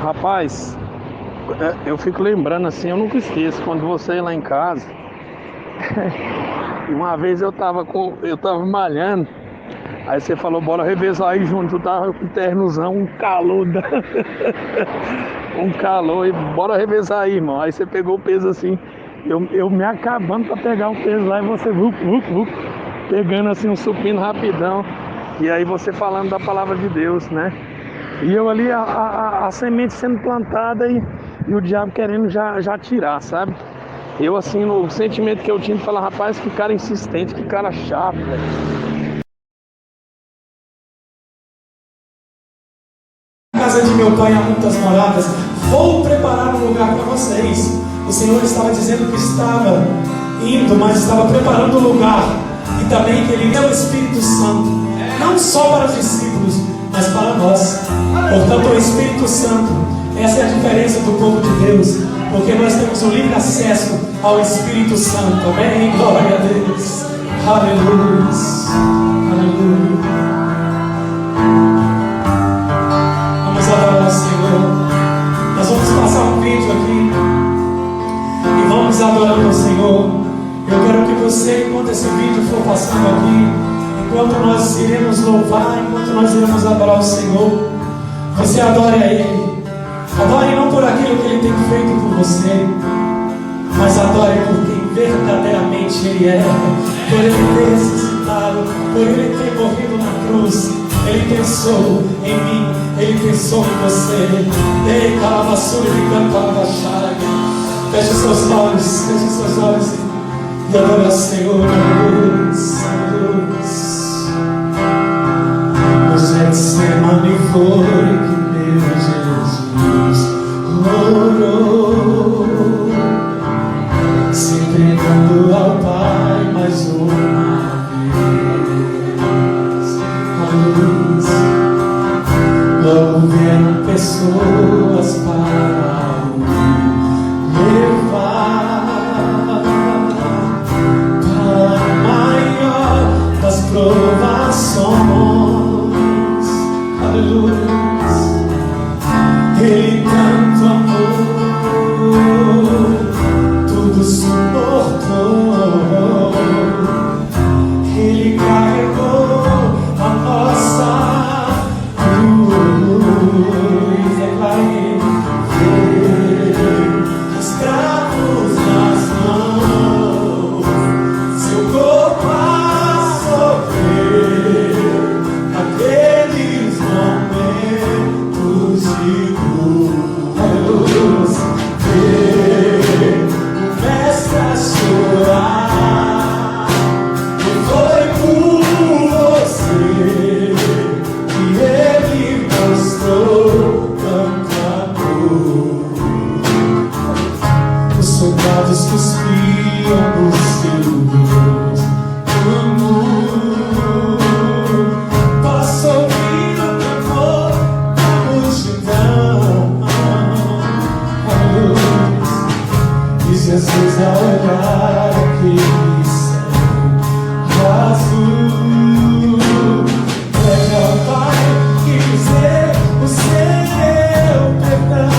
Rapaz, eu fico lembrando assim, eu nunca esqueço, quando você ia lá em casa, e uma vez eu tava malhando, aí você falou, bora revezar aí junto, tu tava com ternozão, um calor, um calor, e bora revezar aí, irmão. Aí você pegou o peso assim, eu me acabando pra pegar o peso lá, e você, pegando assim um supino rapidão, e aí você falando da palavra de Deus, né? E eu ali, a semente sendo plantada e o diabo querendo já tirar, sabe? Eu assim, o sentimento que eu tinha de falar, rapaz, que cara insistente, que cara chato, velho. Na casa de meu pai há muitas moradas, vou preparar um lugar para vocês. O Senhor estava dizendo que estava indo, mas estava preparando um lugar. E também que Ele deu o Espírito Santo, não só para os discípulos, mas para nós. Portanto, o Espírito Santo, essa é a diferença do povo de Deus, porque nós temos o livre acesso ao Espírito Santo. Amém? Glória a Deus. Aleluia. Aleluia. Vamos adorar ao Senhor. Nós vamos passar um vídeo aqui e vamos adorando ao Senhor. Eu quero que você, enquanto esse vídeo for passando aqui, enquanto nós iremos louvar, enquanto nós iremos adorar o Senhor, você adore a Ele. Adore não por aquilo que Ele tem feito por você, mas adore por quem verdadeiramente Ele é. Por Ele ter ressuscitado, por Ele ter morrido na cruz. Ele pensou em mim, Ele pensou em você. Ei, calavassura e cantalavaxai. Feche seus olhos e adore ao Senhor. No Getsemane foi que meu Jesus orou, se entregando ao Pai mais uma vez. Logo vieram pessoas para o levar para a maior das provações. Aleluia. Ele tanto amou, tudo suportou. Ele carregou a nossa cruz. Declarei, escravos nas mãos, seu corpo a sofrer aqueles momentos de cruz. Ver o mestre a chorar, e foi por você que Ele mostrou tanto amor. Os soldados cuspiam no seu amor. Passou vindo o clamor da multidão, e Jesus a olhar aquele céu azul, pede ao Pai que dizer o seu perdão.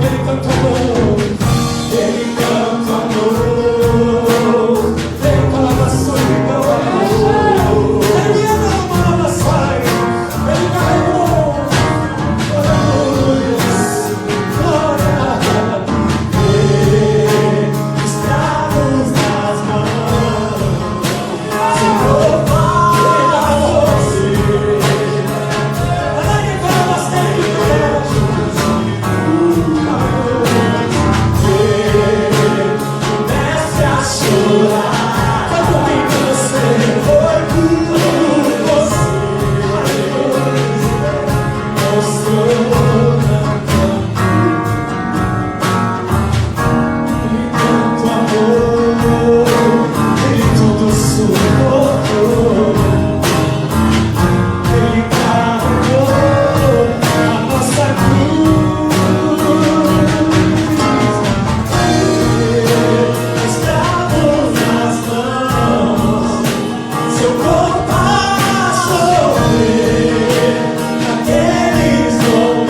Ele canta amor, Ele canta amor. Ele canta a solidão, amor. Ele ama a sai, Ele carregou. Aleluia, glória a Deus. Escravos nas mãos, Senhor, Pai da você. Ela que fala sempre comece a chorar. Foi por mim que você foi por você. Mostrou tanto amor, Ele tudo suportou. Ele carregou a nossa cruz. Escravos nas mãos, seu corpo a sofrer aqueles momentos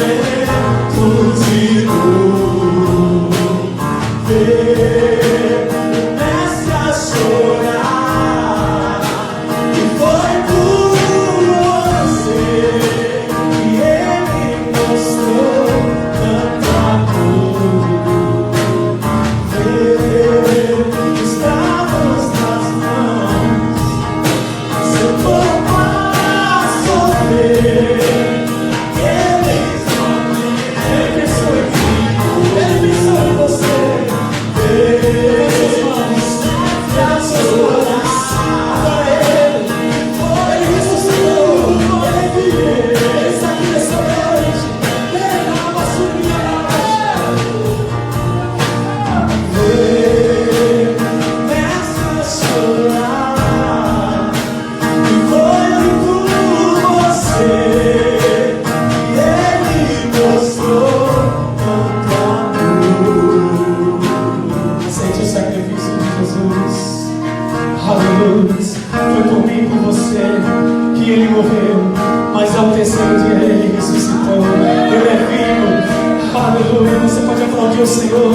ressuscitou. Ele é vivo. Aleluia. Você pode aplaudir o Senhor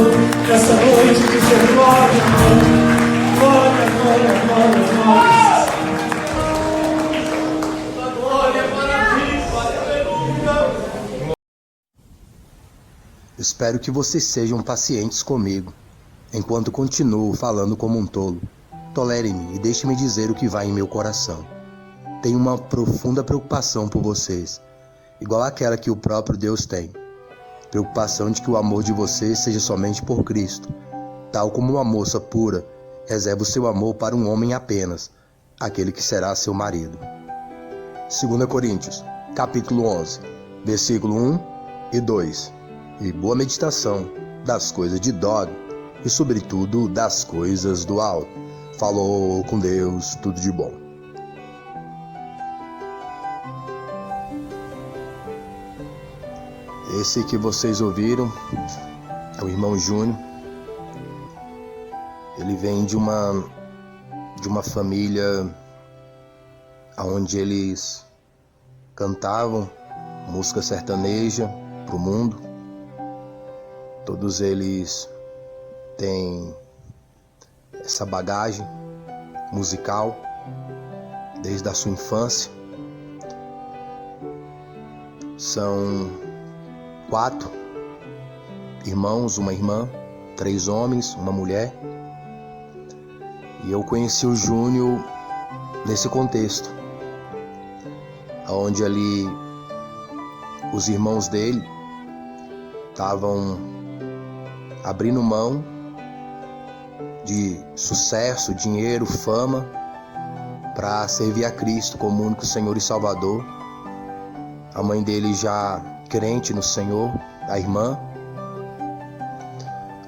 essa noite e dizer glória, glória, glória, glória, glória. Espero que vocês sejam pacientes comigo, enquanto continuo falando como um tolo. Tolerem-me e deixem-me dizer o que vai em meu coração. Tenho uma profunda preocupação por vocês, igual àquela que o próprio Deus tem. Preocupação de que o amor de vocês seja somente por Cristo, tal como uma moça pura reserva o seu amor para um homem apenas, aquele que será seu marido. 2 Coríntios, capítulo 11, versículo 1 e 2. E boa meditação das coisas de Dog e, sobretudo, das coisas do alto. Falou com Deus, tudo de bom. Esse que vocês ouviram é o irmão Júnior. Ele vem de uma família onde eles cantavam música sertaneja para o mundo. Todos eles têm essa bagagem musical desde a sua infância. São 4 irmãos, uma irmã, 3 homens, uma mulher. E eu conheci o Júnior nesse contexto, onde ali os irmãos dele estavam abrindo mão de sucesso, dinheiro, fama, para servir a Cristo como único Senhor e Salvador. A mãe dele já crente no Senhor, a irmã.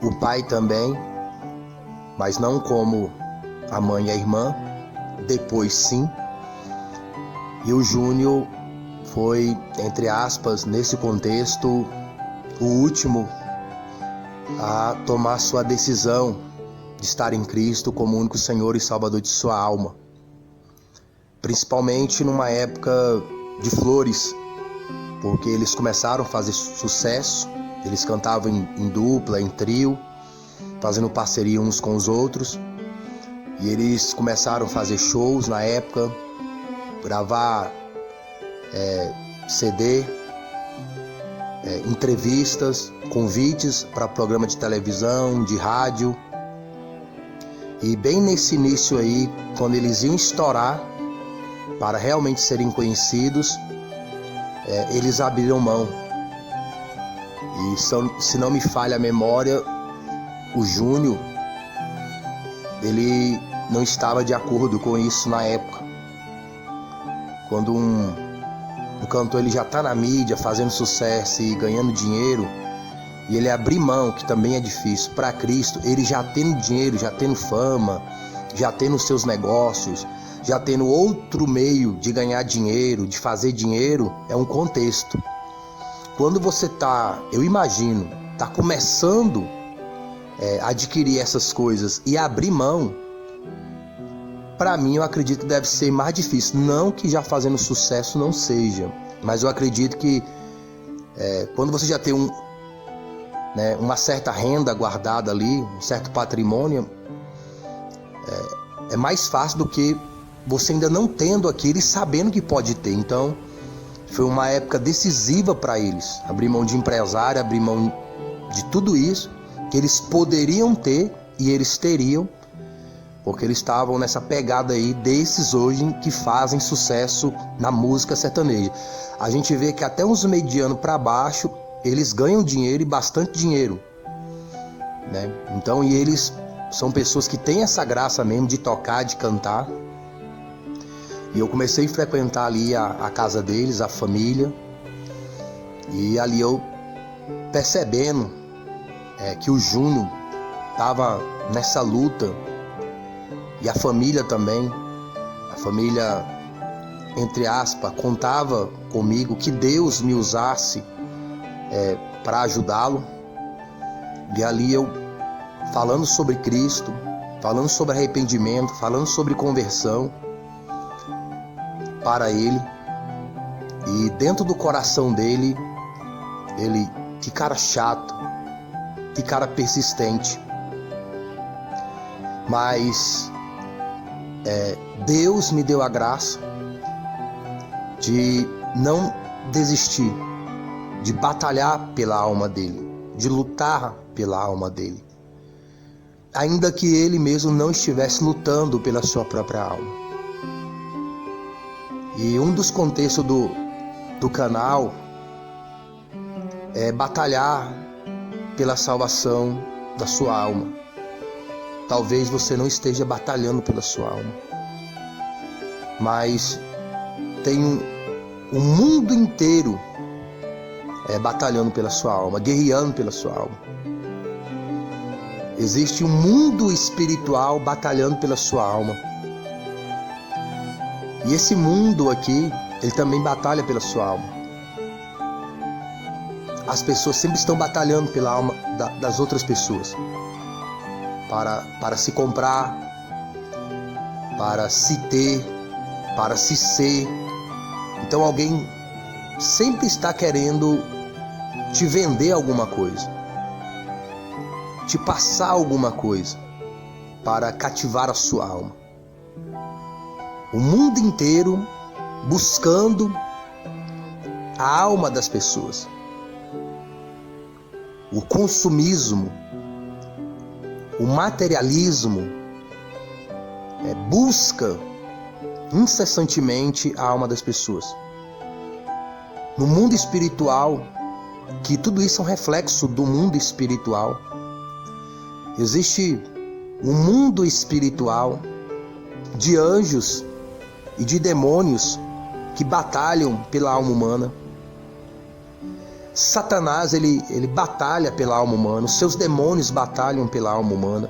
O pai também, mas não como a mãe e a irmã, depois sim. E o Júnior foi, entre aspas, nesse contexto, o último a tomar sua decisão de estar em Cristo como único Senhor e Salvador de sua alma. Principalmente numa época de flores, porque eles começaram a fazer sucesso, eles cantavam em dupla, em trio, fazendo parceria uns com os outros, e eles começaram a fazer shows na época, gravar CD, entrevistas, convites para programa de televisão, de rádio. E bem nesse início aí, quando eles iam estourar para realmente serem conhecidos, eles abriram mão. E se não me falha a memória, o Júnior, ele não estava de acordo com isso na época. Quando o cantor ele já está na mídia, fazendo sucesso e ganhando dinheiro, e ele abrir mão, que também é difícil, para Cristo, ele já tendo dinheiro, já tendo fama, já tendo seus negócios, já tendo outro meio de ganhar dinheiro, de fazer dinheiro, é um contexto. Quando você eu imagino, está começando a adquirir essas coisas e abrir mão, para mim eu acredito que deve ser mais difícil. Não que já fazendo sucesso não seja, mas eu acredito que quando você já tem uma certa renda guardada ali, um certo patrimônio, é mais fácil do que você ainda não tendo aquilo e sabendo que pode ter. Então foi uma época decisiva para eles, abrir mão de empresário, abrir mão de tudo isso que eles poderiam ter e eles teriam, porque eles estavam nessa pegada aí desses hoje que fazem sucesso na música sertaneja. A gente vê que até uns medianos para baixo, eles ganham dinheiro e bastante dinheiro, né? Então, e eles são pessoas que têm essa graça mesmo de tocar, de cantar. E eu comecei a frequentar ali a casa deles, a família, e ali eu percebendo que o Júnior estava nessa luta, e a família também, a família, entre aspas, contava comigo, que Deus me usasse para ajudá-lo. E ali eu falando sobre Cristo, falando sobre arrependimento, falando sobre conversão para ele. E dentro do coração dele, que cara chato, que cara persistente. Mas Deus me deu a graça de não desistir, de batalhar pela alma dele, de lutar pela alma dele, ainda que ele mesmo não estivesse lutando pela sua própria alma. E um dos contextos do canal é batalhar pela salvação da sua alma. Talvez você não esteja batalhando pela sua alma, mas tem um mundo inteiro batalhando pela sua alma, guerreando pela sua alma. Existe um mundo espiritual batalhando pela sua alma. E esse mundo aqui, ele também batalha pela sua alma. As pessoas sempre estão batalhando pela alma das outras pessoas. Para se comprar, para se ter, para se ser. Então alguém sempre está querendo te vender alguma coisa, te passar alguma coisa para cativar a sua alma. O mundo inteiro buscando a alma das pessoas. O consumismo, o materialismo busca incessantemente a alma das pessoas. No mundo espiritual, que tudo isso é um reflexo do mundo espiritual, existe um mundo espiritual de anjos e de demônios que batalham pela alma humana. Satanás, ele batalha pela alma humana, os seus demônios batalham pela alma humana.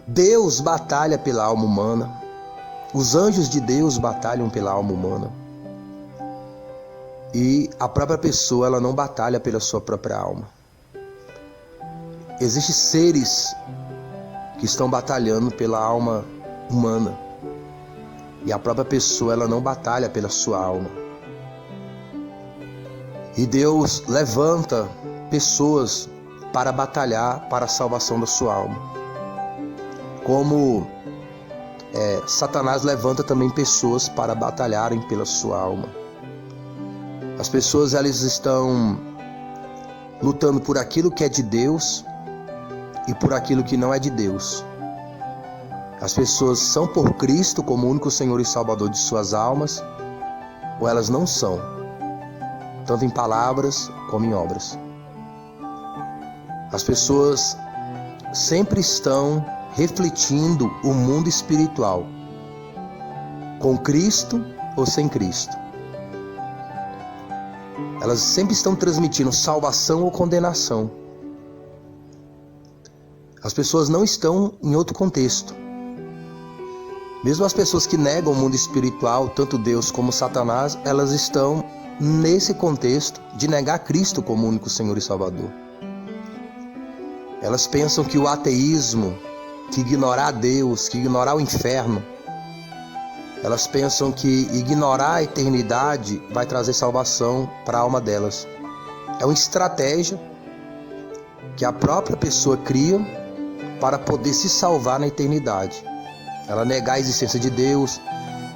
Deus batalha pela alma humana, os anjos de Deus batalham pela alma humana. E a própria pessoa, ela não batalha pela sua própria alma. Existem seres que estão batalhando pela alma humana. E a própria pessoa, ela não batalha pela sua alma. E Deus levanta pessoas para batalhar para a salvação da sua alma. Como Satanás levanta também pessoas para batalharem pela sua alma. As pessoas, elas estão lutando por aquilo que é de Deus e por aquilo que não é de Deus. As pessoas são por Cristo como único Senhor e Salvador de suas almas, ou elas não são, tanto em palavras como em obras. As pessoas sempre estão refletindo o mundo espiritual, com Cristo ou sem Cristo. Elas sempre estão transmitindo salvação ou condenação. As pessoas não estão em outro contexto. Mesmo as pessoas que negam o mundo espiritual, tanto Deus como Satanás, elas estão nesse contexto de negar Cristo como único Senhor e Salvador. Elas pensam que o ateísmo, que ignorar Deus, que ignorar o inferno, elas pensam que ignorar a eternidade vai trazer salvação para a alma delas. É uma estratégia que a própria pessoa cria para poder se salvar na eternidade. Ela negar a existência de Deus,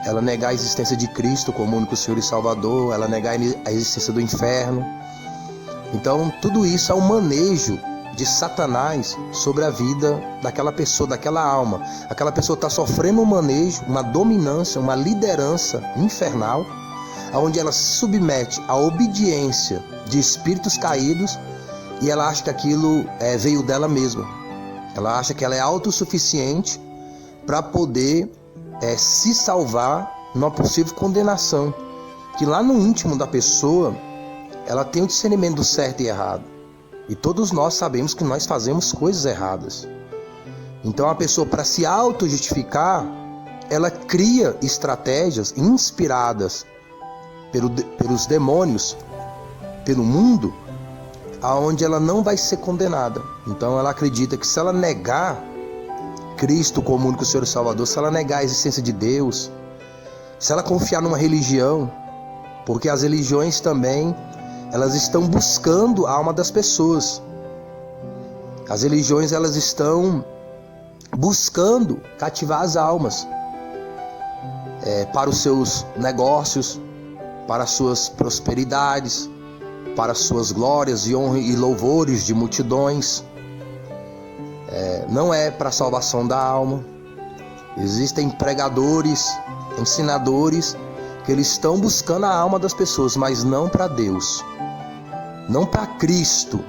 ela negar a existência de Cristo como único Senhor e Salvador, ela negar a existência do inferno. Então, tudo isso é um manejo de Satanás sobre a vida daquela pessoa, daquela alma. Aquela pessoa está sofrendo um manejo, uma dominância, uma liderança infernal, onde ela se submete à obediência de espíritos caídos e ela acha que aquilo veio dela mesma. Ela acha que ela é autossuficiente para poder se salvar numa possível condenação. Que lá no íntimo da pessoa, ela tem o discernimento do certo e errado. E todos nós sabemos que nós fazemos coisas erradas. Então a pessoa, para se auto-justificar, ela cria estratégias inspiradas pelos demônios, pelo mundo, aonde ela não vai ser condenada. Então ela acredita que se ela negar Cristo como único Senhor e Salvador, se ela negar a existência de Deus, se ela confiar numa religião, porque as religiões também, elas estão buscando a alma das pessoas. As religiões, elas estão buscando cativar as almas para os seus negócios, para as suas prosperidades, para as suas glórias e honra e louvores de multidões. Não é para a salvação da alma. Existem pregadores, ensinadores, que eles estão buscando a alma das pessoas, mas não para Deus, não para Cristo,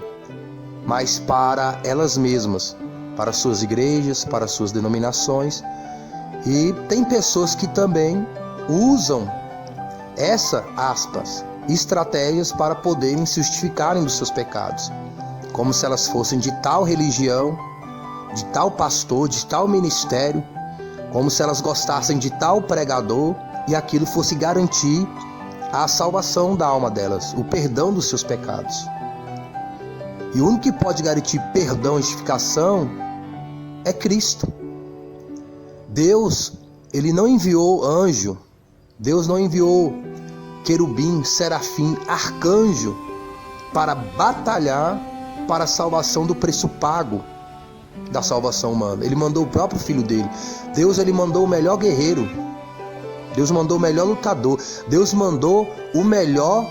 mas para elas mesmas, para suas igrejas, para suas denominações. E tem pessoas que também usam estratégias para poderem se justificarem dos seus pecados, como se elas fossem de tal religião, de tal pastor, de tal ministério, como se elas gostassem de tal pregador e aquilo fosse garantir a salvação da alma delas, o perdão dos seus pecados. E o único que pode garantir perdão e justificação é Cristo. Deus, ele não enviou anjo, Deus não enviou querubim, serafim, arcanjo para batalhar para a salvação do preço pago da salvação humana. Ele mandou o próprio filho dele. Deus, ele mandou o melhor guerreiro. Deus mandou o melhor lutador. Deus mandou o melhor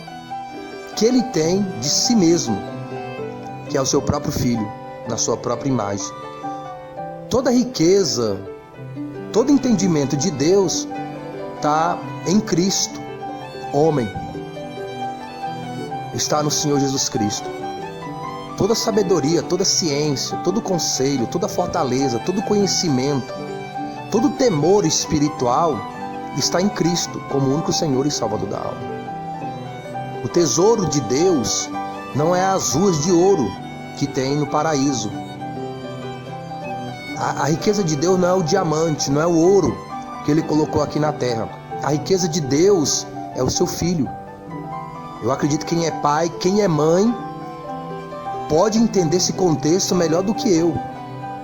que ele tem de si mesmo, que é o seu próprio filho, na sua própria imagem. Toda riqueza, todo entendimento de Deus está em Cristo, homem. Está no Senhor Jesus Cristo. Toda sabedoria, toda ciência, todo conselho, toda fortaleza, todo conhecimento, todo temor espiritual está em Cristo, como o único Senhor e Salvador da alma. O tesouro de Deus não é as ruas de ouro que tem no paraíso. A riqueza de Deus não é o diamante, não é o ouro que Ele colocou aqui na terra. A riqueza de Deus é o seu Filho. Eu acredito que quem é pai, quem é mãe, pode entender esse contexto melhor do que eu,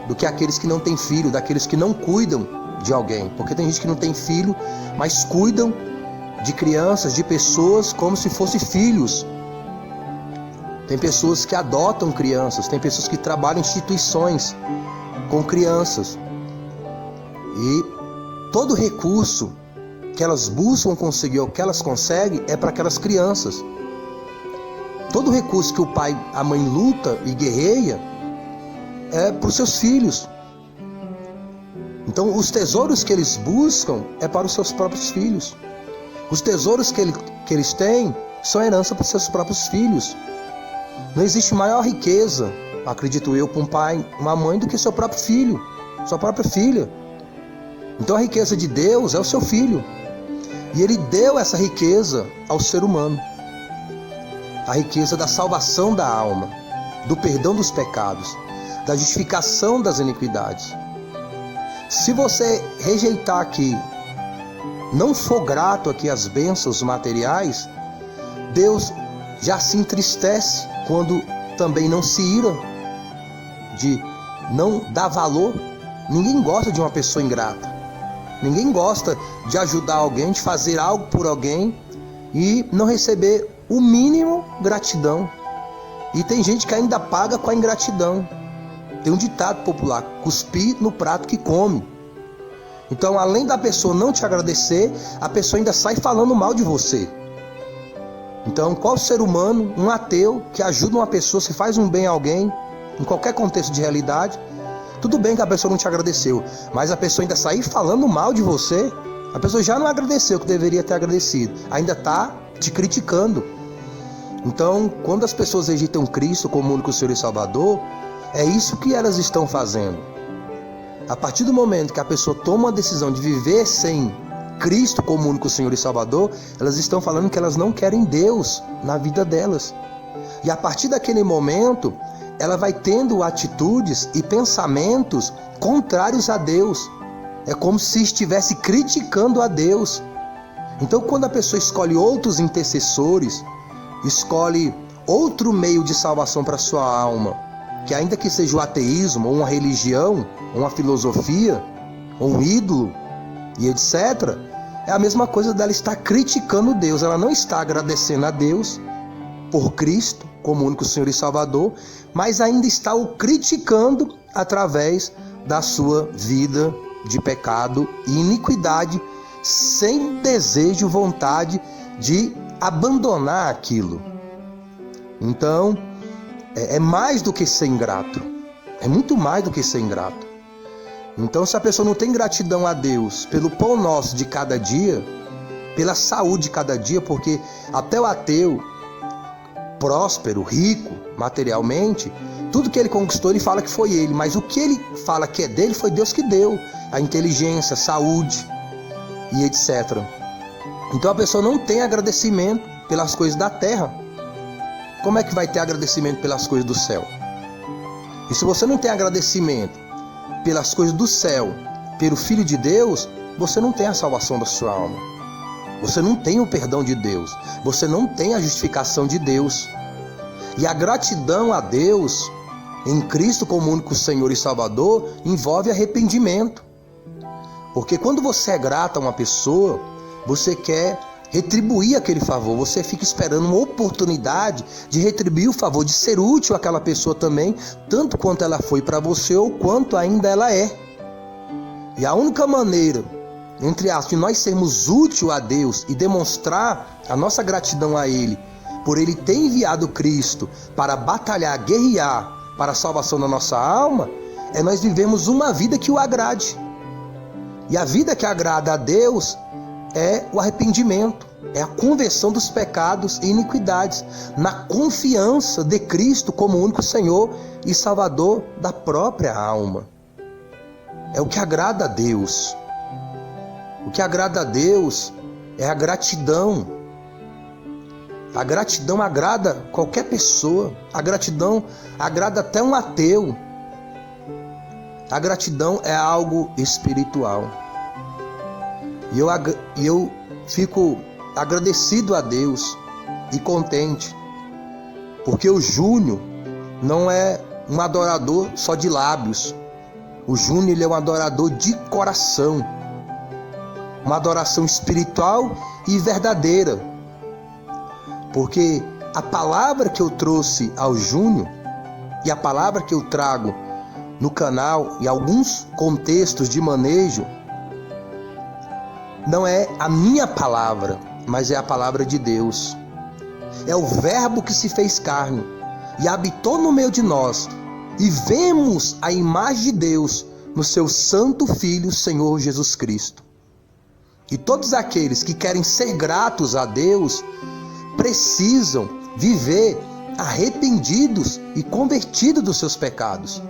do que aqueles que não têm filho, daqueles que não cuidam de alguém. Porque tem gente que não tem filho, mas cuidam de crianças, de pessoas como se fossem filhos. Tem pessoas que adotam crianças, tem pessoas que trabalham em instituições com crianças. E todo recurso que elas buscam conseguir, ou que elas conseguem, é para aquelas crianças. Todo recurso que o pai, a mãe luta e guerreia é para os seus filhos. Então, os tesouros que eles buscam é para os seus próprios filhos. Os tesouros que eles têm são herança para os seus próprios filhos. Não existe maior riqueza, acredito eu, para um pai, uma mãe, do que seu próprio filho, sua própria filha. Então, a riqueza de Deus é o seu filho. E Ele deu essa riqueza ao ser humano. A riqueza da salvação da alma, do perdão dos pecados, da justificação das iniquidades. Se você rejeitar aqui, não for grato aqui às bênçãos materiais, Deus já se entristece quando também não se ira, de não dar valor. Ninguém gosta de uma pessoa ingrata. Ninguém gosta de ajudar alguém, de fazer algo por alguém e não receber o mínimo gratidão. E tem gente que ainda paga com a ingratidão. Tem um ditado popular: cuspir no prato que come. Então, além da pessoa não te agradecer, a pessoa ainda sai falando mal de você. Então, qual ser humano, um ateu, que ajuda uma pessoa, se faz um bem a alguém, em qualquer contexto de realidade, tudo bem que a pessoa não te agradeceu, mas a pessoa ainda sair falando mal de você, a pessoa já não agradeceu o que deveria ter agradecido, ainda está te criticando. Então, quando as pessoas rejeitam Cristo como único Senhor e Salvador, é isso que elas estão fazendo. A partir do momento que a pessoa toma uma decisão de viver sem Cristo como único Senhor e Salvador, elas estão falando que elas não querem Deus na vida delas. E a partir daquele momento, ela vai tendo atitudes e pensamentos contrários a Deus. É como se estivesse criticando a Deus. Então, quando a pessoa escolhe outros intercessores, escolhe outro meio de salvação para sua alma, que ainda que seja o ateísmo, ou uma religião, ou uma filosofia, ou um ídolo, e etc., é a mesma coisa dela estar criticando Deus. Ela não está agradecendo a Deus por Cristo como único Senhor e Salvador, mas ainda está o criticando através da sua vida de pecado e iniquidade, sem desejo, vontade de abandonar aquilo. Então, é mais do que ser ingrato. É muito mais do que ser ingrato. Então, se a pessoa não tem gratidão a Deus pelo pão nosso de cada dia, pela saúde de cada dia, porque até o ateu, próspero, rico, materialmente, tudo que ele conquistou, ele fala que foi ele, mas o que ele fala que é dele, foi Deus que deu, a inteligência, a saúde e etc. Então a pessoa não tem agradecimento pelas coisas da terra. Como é que vai ter agradecimento pelas coisas do céu? E se você não tem agradecimento pelas coisas do céu, pelo Filho de Deus, você não tem a salvação da sua alma. Você não tem o perdão de Deus. Você não tem a justificação de Deus. E a gratidão a Deus, em Cristo como único Senhor e Salvador, envolve arrependimento. Porque quando você é grato a uma pessoa, você quer retribuir aquele favor. Você fica esperando uma oportunidade de retribuir o favor, de ser útil àquela pessoa também, tanto quanto ela foi para você ou quanto ainda ela é. E a única maneira, entre aspas, de nós sermos úteis a Deus e demonstrar a nossa gratidão a Ele, por Ele ter enviado Cristo para batalhar, guerrear para a salvação da nossa alma, é nós vivemos uma vida que o agrade. E a vida que agrada a Deus é o arrependimento, é a conversão dos pecados e iniquidades, na confiança de Cristo como único Senhor e Salvador da própria alma. É o que agrada a Deus. O que agrada a Deus é a gratidão. A gratidão agrada qualquer pessoa. A gratidão agrada até um ateu. A gratidão é algo espiritual. E eu fico agradecido a Deus e contente, porque o Júnior não é um adorador só de lábios. O Júnior, ele é um adorador de coração, uma adoração espiritual e verdadeira, porque a palavra que eu trouxe ao Júnior e a palavra que eu trago no canal e alguns contextos de manejo não é a minha palavra, mas é a palavra de Deus. É o Verbo que se fez carne e habitou no meio de nós, e vemos a imagem de Deus no seu santo Filho, Senhor Jesus Cristo. E todos aqueles que querem ser gratos a Deus precisam viver arrependidos e convertidos dos seus pecados.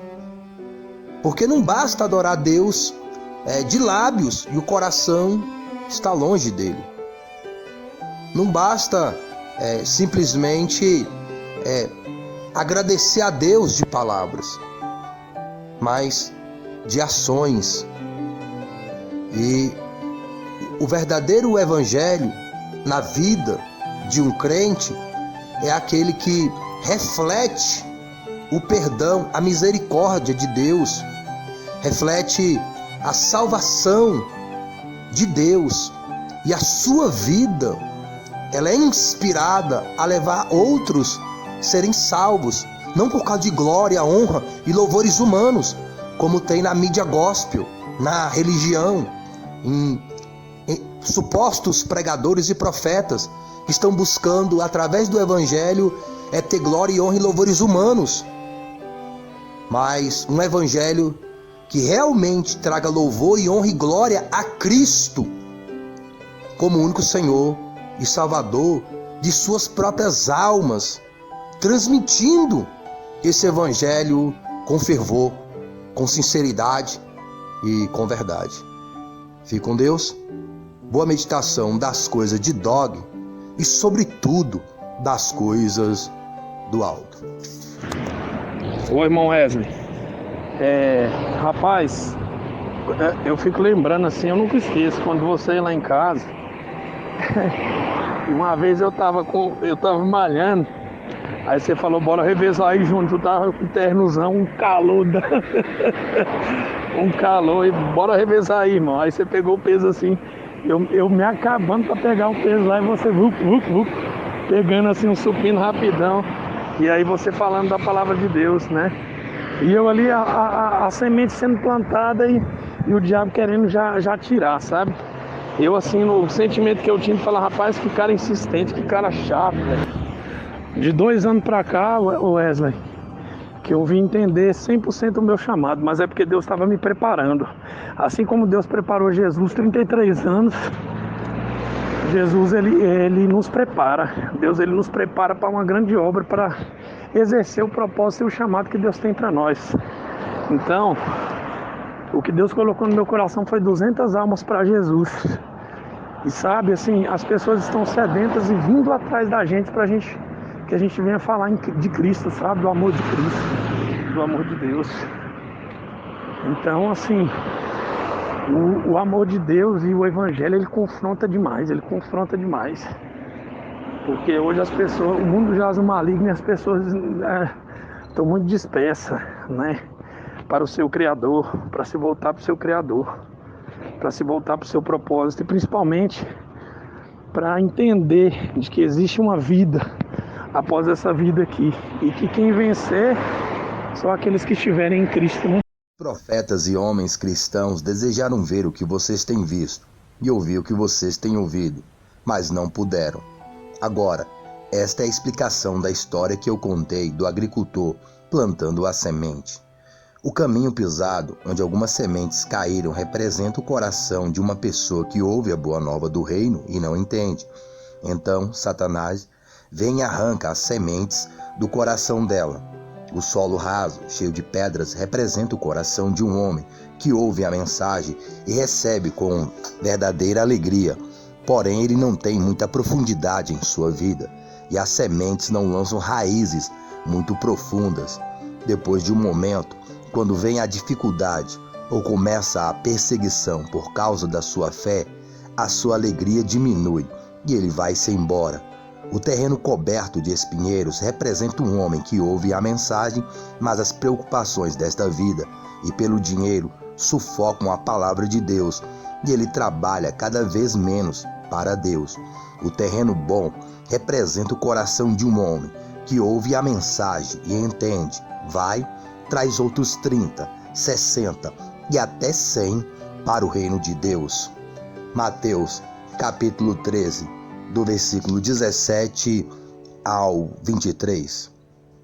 Porque não basta adorar a Deus de lábios e o coração está longe dele. Não basta simplesmente agradecer a Deus de palavras, mas de ações. E o verdadeiro evangelho na vida de um crente é aquele que reflete o perdão, a misericórdia de Deus, reflete a salvação de Deus, e a sua vida ela é inspirada a levar outros a serem salvos, não por causa de glória, honra e louvores humanos, como tem na mídia gospel, na religião, em supostos pregadores e profetas que estão buscando através do evangelho ter glória e honra e louvores humanos, mas um evangelho que realmente traga louvor e honra e glória a Cristo como único Senhor e Salvador de suas próprias almas, transmitindo esse evangelho com fervor, com sinceridade e com verdade. Fique com Deus, boa meditação das coisas de Dog e, sobretudo, das coisas do alto. Ô irmão Wesley, rapaz, eu fico lembrando assim, eu nunca esqueço, quando você ia lá em casa, uma vez eu tava malhando, aí você falou, bora revezar aí junto, tu tava com ternozão, um calor, e bora revezar aí, irmão. Aí você pegou o peso assim, Eu me acabando para pegar o peso lá e você pegando assim um supino rapidão. E aí você falando da palavra de Deus, né? E eu ali, a semente sendo plantada e o diabo querendo já tirar, sabe? Eu assim, o sentimento que eu tinha de falar, rapaz, que cara insistente, que cara chato, velho. De 2 anos pra cá, Wesley, que eu vim entender 100% o meu chamado, mas é porque Deus estava me preparando. Assim como Deus preparou Jesus 33 anos, Jesus ele nos prepara. Deus ele nos prepara para uma grande obra, para exercer o propósito e o chamado que Deus tem para nós. Então, o que Deus colocou no meu coração foi 200 almas para Jesus. E sabe, assim, as pessoas estão sedentas e vindo atrás da gente para que a gente venha falar de Cristo, sabe? Do amor de Cristo, do amor de Deus. Então, assim, o amor de Deus e o Evangelho, ele confronta demais. Porque hoje as pessoas, o mundo jaz no maligno e as pessoas estão muito dispersas, né? Para o seu Criador, para se voltar para o seu Criador, para se voltar para o seu propósito e principalmente para entender de que existe uma vida após essa vida aqui e que quem vencer são aqueles que estiverem em Cristo, né? Profetas e homens cristãos desejaram ver o que vocês têm visto e ouvir o que vocês têm ouvido, mas não puderam. Agora, esta é a explicação da história que eu contei do agricultor plantando a semente. O caminho pisado, onde algumas sementes caíram, representa o coração de uma pessoa que ouve a boa nova do reino e não entende. Então, Satanás vem e arranca as sementes do coração dela. O solo raso, cheio de pedras, representa o coração de um homem que ouve a mensagem e recebe com verdadeira alegria. Porém, ele não tem muita profundidade em sua vida e as sementes não lançam raízes muito profundas. Depois de um momento, quando vem a dificuldade ou começa a perseguição por causa da sua fé, a sua alegria diminui e ele vai-se embora. O terreno coberto de espinheiros representa um homem que ouve a mensagem, mas as preocupações desta vida e pelo dinheiro sufocam a palavra de Deus e ele trabalha cada vez menos para Deus. O terreno bom representa o coração de um homem que ouve a mensagem e entende, vai, traz outros 30, 60 e até 100 para o reino de Deus. Mateus, capítulo 13, do versículo 17 ao 23.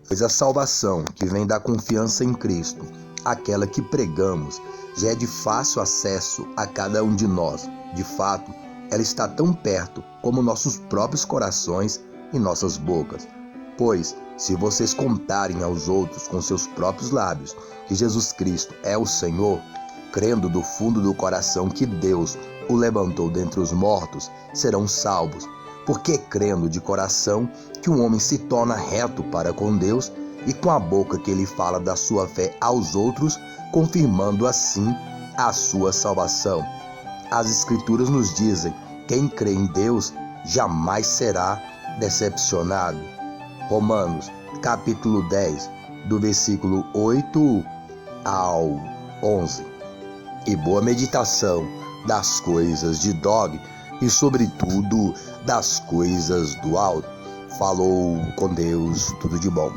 Pois a salvação que vem da confiança em Cristo, aquela que pregamos, já é de fácil acesso a cada um de nós. De fato, ela está tão perto como nossos próprios corações e nossas bocas. Pois, se vocês contarem aos outros com seus próprios lábios que Jesus Cristo é o Senhor, crendo do fundo do coração que Deus o levantou dentre os mortos, serão salvos. Porque crendo de coração que um homem se torna reto para com Deus e com a boca que ele fala da sua fé aos outros, confirmando assim a sua salvação. As Escrituras nos dizem: quem crê em Deus jamais será decepcionado. Romanos, capítulo 10, do versículo 8 ao 11. E boa meditação das coisas de Dog e, sobretudo, das coisas do alto. Falou com Deus, tudo de bom.